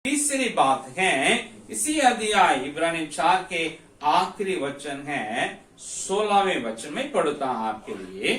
तीसरी बात है, इसी अध्याय इब्रानी 4 के आखिरी वचन है, 16वें वचन में पढ़ता हूं आपके लिए।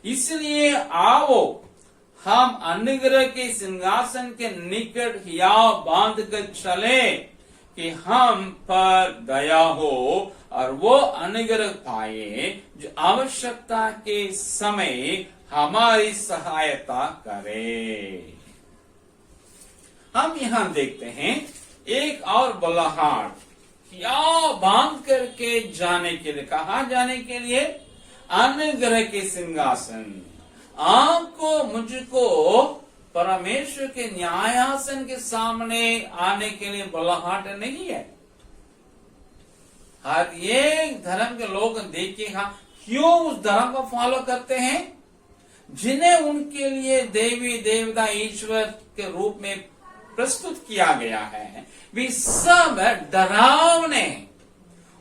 इसलिए आओ हम अनुग्रह के सिंहासन के निकट हियाव बांध कर चले कि हम पर दया हो और वो अनुग्रह पाए जो आवश्यकता के समय हमारी सहायता करे। हम यहां देखते हैं एक और बुलाहट या बांध करके जाने के लिए, कहा जाने के लिए? अनुग्रह के सिंहासन। आपको मुझको परमेश्वर के न्यायासन के सामने आने के लिए बुलाहट नहीं है। हर एक धर्म के लोग देखिएगा क्यों उस धर्म को फॉलो करते हैं, जिन्हें उनके लिए देवी देवता ईश्वर के रूप में प्रस्तुत किया गया है। वे सब डरावने,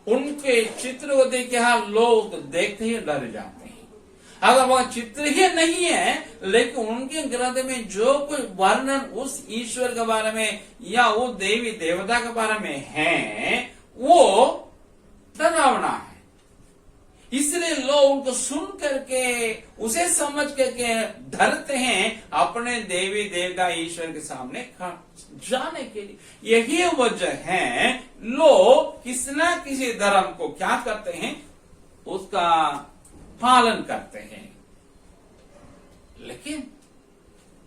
उनके चित्र को देख के लोग देखते ही डर जाते हैं। अगर वह चित्र ही नहीं है, लेकिन उनके ग्रंथ में जो कोई वर्णन उस ईश्वर के बारे में या वो देवी देवता के बारे में है, वो डरावना है। इसलिए लोग उनको सुन करके, उसे समझ करके डरते हैं अपने देवी देवता ईश्वर के सामने जाने के लिए। यही वजह है लोग किसी न किसी धर्म को क्या करते हैं, उसका पालन करते हैं। लेकिन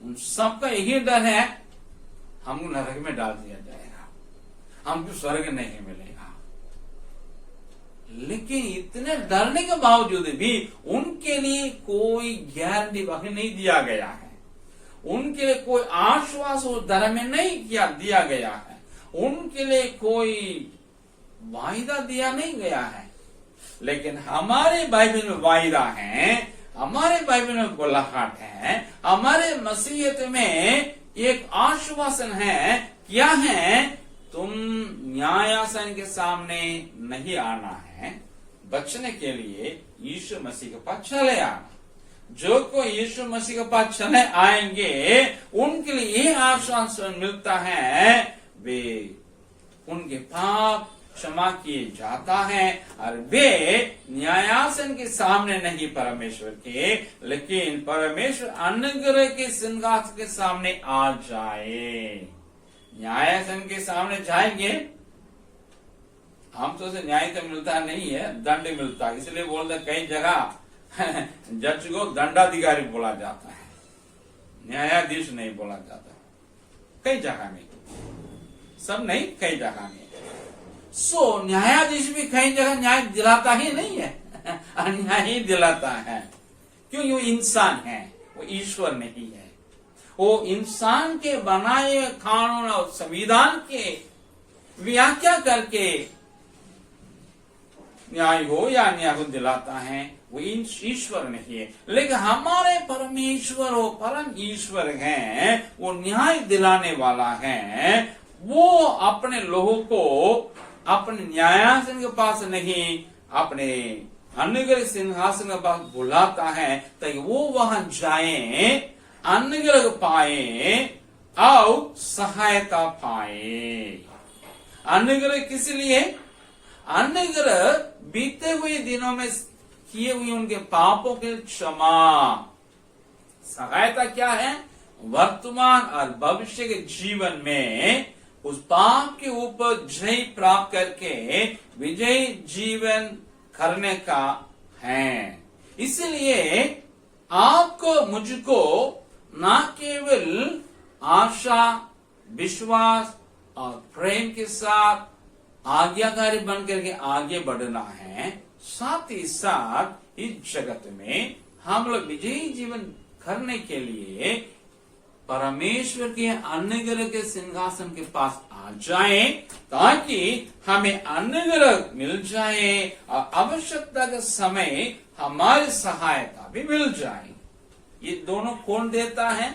उन सबका यही डर है, हमको नरक में डाल दिया जाएगा, हमको स्वर्ग नहीं मिलेगा। लेकिन इतने डरने के बावजूद भी उनके लिए कोई गारंटी बाकी नहीं दिया गया है, उनके लिए कोई आश्वास उस धर्म में नहीं दिया गया है, उनके लिए कोई वायदा दिया नहीं गया है। लेकिन हमारे बाइबल में वायदा है, हमारे बाइबल में बुलाहट है, हमारे मसीहत में एक आश्वासन है। क्या है? तुम न्यायासन के सामने नहीं आना है, बचने के लिए यीशु मसीह के पास चले आना। जो कोई यीशु मसीह के पास चले आएंगे उनके लिए ये आश्वासन मिलता है, वे उनके पाप क्षमा किए जाता है और वे न्यायासन के सामने नहीं परमेश्वर के, लेकिन परमेश्वर अनुग्रह के सिंहासन के सामने आ जाए। न्यायासन के सामने जाएंगे, हम तो से न्याय तो मिलता नहीं है, दंड मिलता है। इसलिए बोलते कई जगह जज को दंडाधिकारी बोला जाता है, न्यायाधीश नहीं बोला जाता। कई जगह में, सब नहीं, कई जगह में। न्यायाधीश भी कई जगह न्याय दिलाता ही नहीं है, अन्याय ही दिलाता है। क्यों? वो इंसान है, वो ईश्वर नहीं है। वो इंसान के बनाए कानून और संविधान के व्याख्या करके न्याय हो या न्याय को दिलाता है, वो ईश्वर नहीं है। लेकिन हमारे परमेश्वर वो परम ईश्वर हैं, वो न्याय दिलाने वाला है। वो अपने लोगों को अपने न्यायासन के पास नहीं, अपने अनुग्रह सिंहासन के पास बुलाता है ताकि वो वहां जाए, अनुग्रह पाए और सहायता पाए। अनुग्रह किस लिए? अनुग्रह बीते हुए दिनों में किए हुए उनके पापों के क्षमा। सहायता क्या है? वर्तमान और भविष्य के जीवन में उस पाप के ऊपर जय प्राप्त करके विजयी जीवन करने का है। इसलिए आपको मुझको न केवल आशा, विश्वास और प्रेम के साथ आज्ञाकारी बन करके आगे बढ़ना है, साथ ही साथ इस जगत में हम लोग विजयी जीवन करने के लिए परमेश्वर के अनुग्रह के सिंहासन के पास आ जाएं, ताकि हमें अनुग्रह मिल जाए और आवश्यकता के समय हमारी सहायता भी मिल जाए। ये दोनों कौन देता है?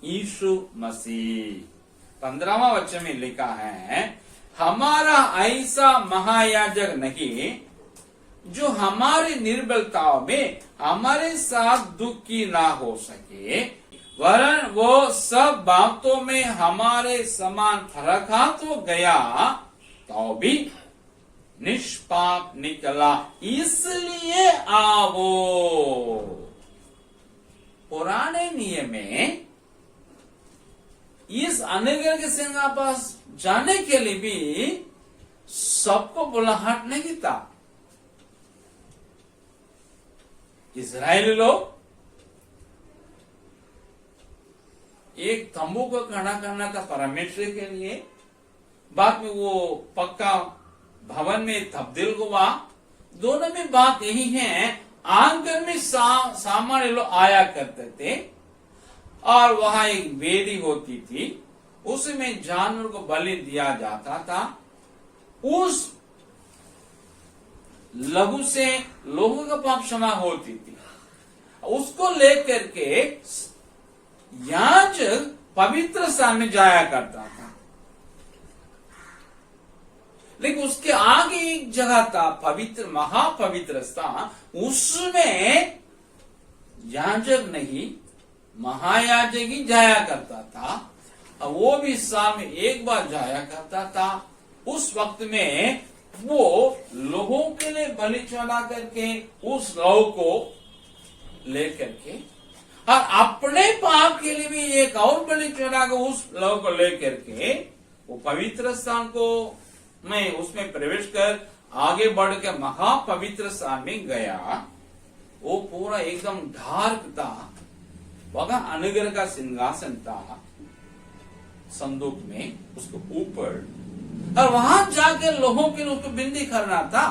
यीशु मसीह। 15वां वचन में लिखा है, हमारा ऐसा महायाजक नहीं जो हमारी निर्बलताओं में हमारे साथ दुखी ना हो सके, वरन वो सब बातों में हमारे समान फरका तो गया, तो भी निष्पाप निकला, इसलिए आवो। पुराने नियम में इस अनुग्रह के सिंह पास जाने के लिए भी सबको बुलाहट नहीं था। इजरायली लोग एक तंबू को खड़ा करना था परमेश्वर के लिए, बाद में वो पक्का भवन में तब्दील हुआ। दोनों में बात यही है, आंगन में सामान्य लोग आया करते थे और वहां एक वेदी होती थी, उसमें जानवर को बलि दिया जाता था। उस लहू से लोगों का पाप क्षमा होती थी। उसको लेकर के याजक पवित्र स्थान में जाया करता था, लेकिन उसके आगे एक जगह था पवित्र, महापवित्र स्थान, उसमें याजक नहीं महायाजक ही जाया करता था। और वो भी साल में एक बार जाया करता था। उस वक्त में वो लोगों के लिए बलि चढ़ा करके उस लहू को लेकर के और अपने पाप के लिए भी एक और बलि चढ़ा कर उस लहू को लेकर के वो पवित्र स्थान को मैं उसमें प्रवेश कर आगे बढ़ के महापवित्र स्थान में गया। वो पूरा एकदम डार्क था, वहां अनुग्रह का सिंहासन था संदूक में उसको ऊपर, और वहां जाकर लोगों के लिए उसको बिंदी करना था।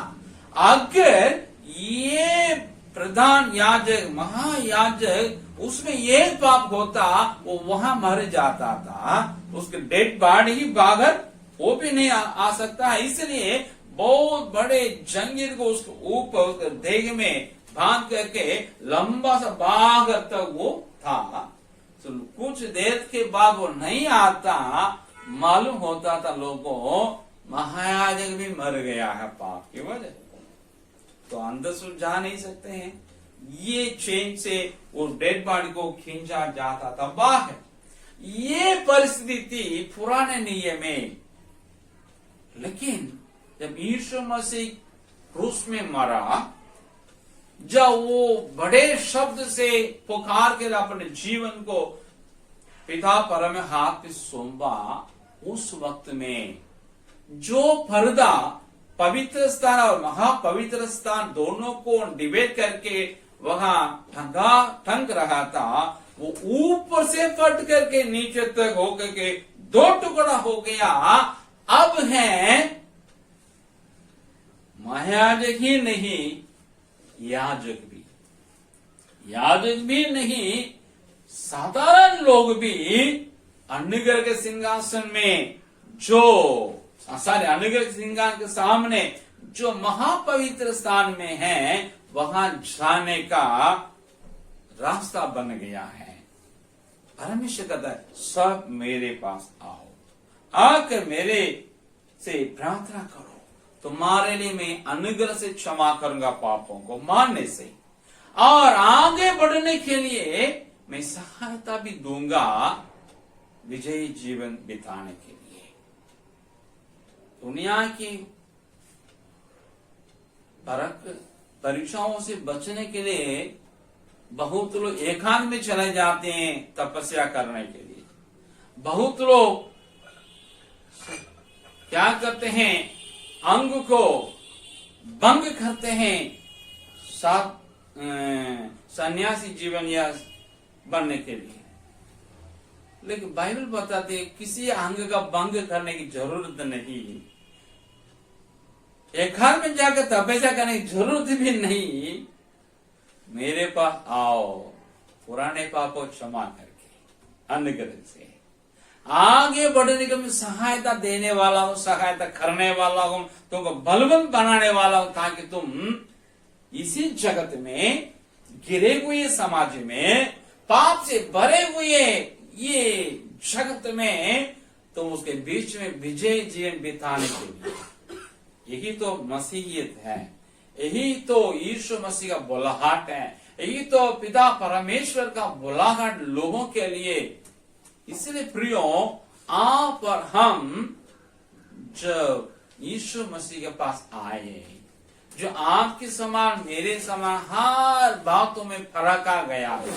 अगर ये प्रधान याजक महायाजक उसमें ये पाप होता, वो वहां मर जाता था, उसके डेड बॉडी ही बाहर वो भी नहीं आ सकता। इसलिए बहुत बड़े जंजीर को उसके ऊपर उसके देह में बांध करके लंबा सा बाग तक वो था। तो कुछ देर के बाद वो नहीं आता, मालूम होता था लोगों महायाजक भी मर गया है पाप की वजह। तो अंदर सुलझा नहीं सकते हैं, ये चेन से वो डेड बॉडी को खींचा जाता था बाहर। ये परिस्थिति पुराने नियम में, लेकिन जब यीशु मसीह क्रूस में मरा, जब वो बड़े शब्द से पुकार के अपने जीवन को पिता परम हाथ पे सौंपा, उस वक्त में जो पर्दा पवित्र स्थान और महापवित्र स्थान दोनों को डिवाइड करके वहां ठंक रहा था, वो ऊपर से फट करके नीचे तक होकर के दो टुकड़ा हो गया। अब है महायाजक ही नहीं, याजक भी नहीं, साधारण लोग भी अनुग्रह के सिंहासन में जो अनुग्रह के सिंहासन के सामने जो महापवित्र स्थान में है, वहां जाने का रास्ता बन गया है। परमेश्वर कहता है सब मेरे पास आओ, आकर मेरे से प्रार्थना करो, तुम्हारे लिए मैं अनुग्रह से क्षमा करूंगा पापों को मानने से, और आगे बढ़ने के लिए मैं सहायता भी दूंगा विजयी जीवन बिताने के लिए। दुनिया की परीक्षाओं से बचने के लिए बहुत लोग एकांत में चले जाते हैं तपस्या करने के लिए। बहुत लोग क्या करते हैं, अंग को भंग करते हैं सन्यासी जीवन या बनने के लिए। लेकिन बाइबल बताते है किसी अंग का भंग करने की जरूरत नहीं, एक घर में जाकर तपस्या करने की जरूरत भी नहीं। मेरे पास आओ, पुराने पापों क्षमा करके अनुग्रह से आगे बढ़ने के लिए सहायता देने वाला हूं, सहायता करने वाला हूं, तुमको बलवंत बनाने वाला हूं, ताकि तुम इसी जगत में गिरे हुए समाज में पाप से भरे हुए ये जगत में तुम उसके बीच में विजय जीवन बिताने के लिए, यही तो मसीहियत है, यही तो यीशु मसीह का बुलाहट है, यही तो पिता परमेश्वर का बुलाहट लोगों के लिए। इसलिए प्रियो, आप और हम जब यीशु मसीह के पास आए, जो आपके समान मेरे समान हर बातों में फर्क आ गया है,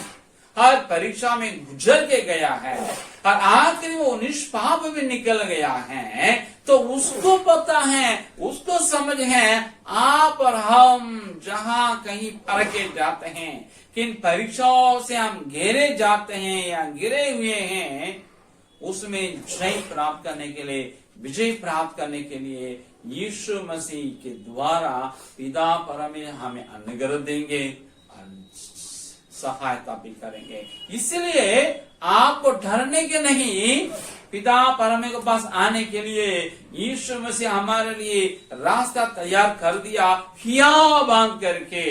हर परीक्षा में गुजर के गया है और आखिर वो निष्पाप भी निकल गया है, तो उसको पता है, उसको समझ है, आप और हम जहां कहीं फरके जाते हैं, किन परीक्षाओं से हम घेरे जाते हैं या गिरे हुए हैं, उसमें जय प्राप्त करने के लिए, विजय प्राप्त करने के लिए यीशु मसीह के द्वारा पिता परमेश्वर हमें अनुग्रह देंगे और सहायता भी करेंगे। इसलिए आपको डरने के नहीं, पिता परमेश्वर के पास आने के लिए यीशु मसीह हमारे लिए रास्ता तैयार कर दिया, हिया बांध करके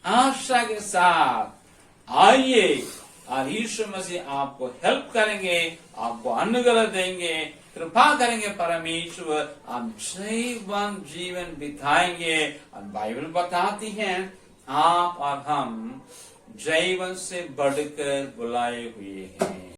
आशा के साथ आइए और यीशु मसीह आपको हेल्प करेंगे, आपको अनुग्रह देंगे, कृपा करेंगे परमेश्वर, आप जीवन बिताएंगे। और बाइबल बताती है आप और हम जीवन से बढ़कर बुलाए हुए हैं।